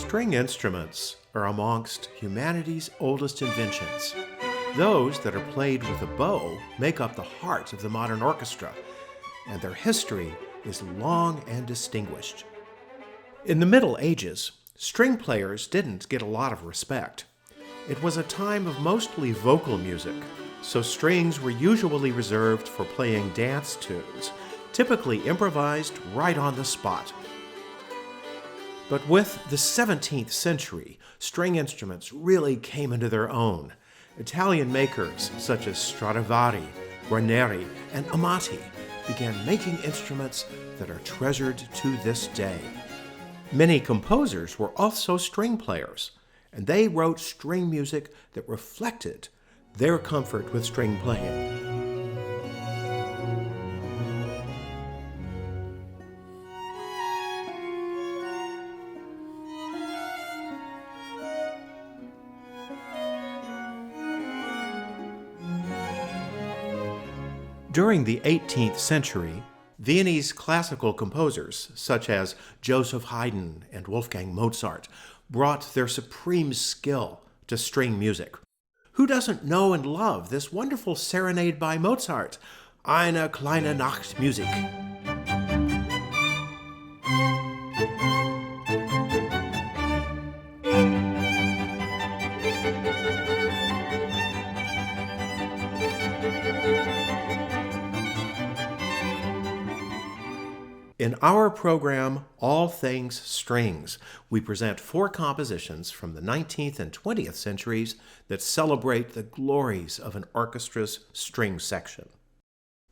String instruments are amongst humanity's oldest inventions. Those that are played with a bow make up the heart of the modern orchestra, and their history is long and distinguished. In the Middle Ages, string players didn't get a lot of respect. It was a time of mostly vocal music, so strings were usually reserved for playing dance tunes, typically improvised right on the spot. But with the 17th century, string instruments really came into their own. Italian makers such as Stradivari, Guarneri, and Amati began making instruments that are treasured to this day. Many composers were also string players, and they wrote string music that reflected their comfort with string playing. During the 18th century, Viennese classical composers such as Joseph Haydn and Wolfgang Mozart brought their supreme skill to string music. Who doesn't know and love this wonderful serenade by Mozart, Eine kleine Nachtmusik? In our program, All Things Strings, we present 4 compositions from the 19th and 20th centuries that celebrate the glories of an orchestra's string section.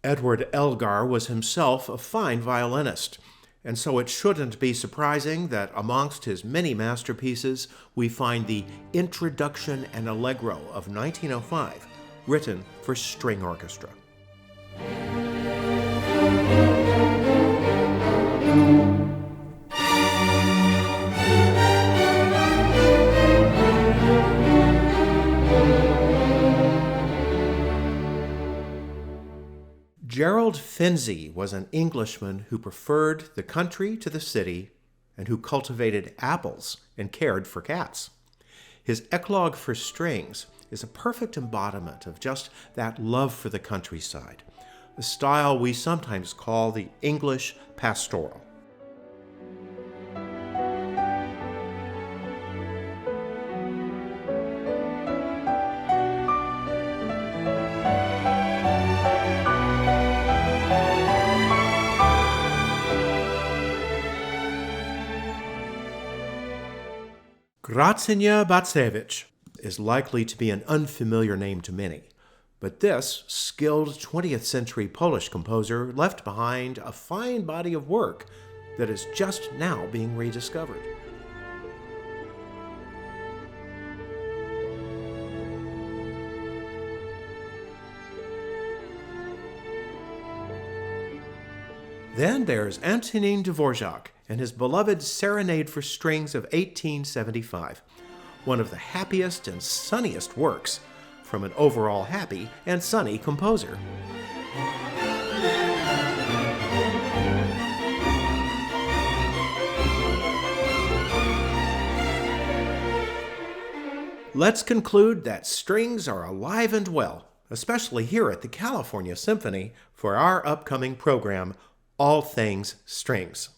Edward Elgar was himself a fine violinist, and so it shouldn't be surprising that amongst his many masterpieces, we find the Introduction and Allegro of 1905, written for string orchestra. Gerald Finzi was an Englishman who preferred the country to the city and who cultivated apples and cared for cats. His Eclogue for Strings is a perfect embodiment of just that love for the countryside, a style we sometimes call the English pastoral. Grażyna Bacewicz is likely to be an unfamiliar name to many, but this skilled 20th century Polish composer left behind a fine body of work that is just now being rediscovered. Then there's Antonin Dvorak and his beloved Serenade for Strings of 1875, one of the happiest and sunniest works from an overall happy and sunny composer. Let's conclude that strings are alive and well, especially here at the California Symphony, for our upcoming program, All Things Strings.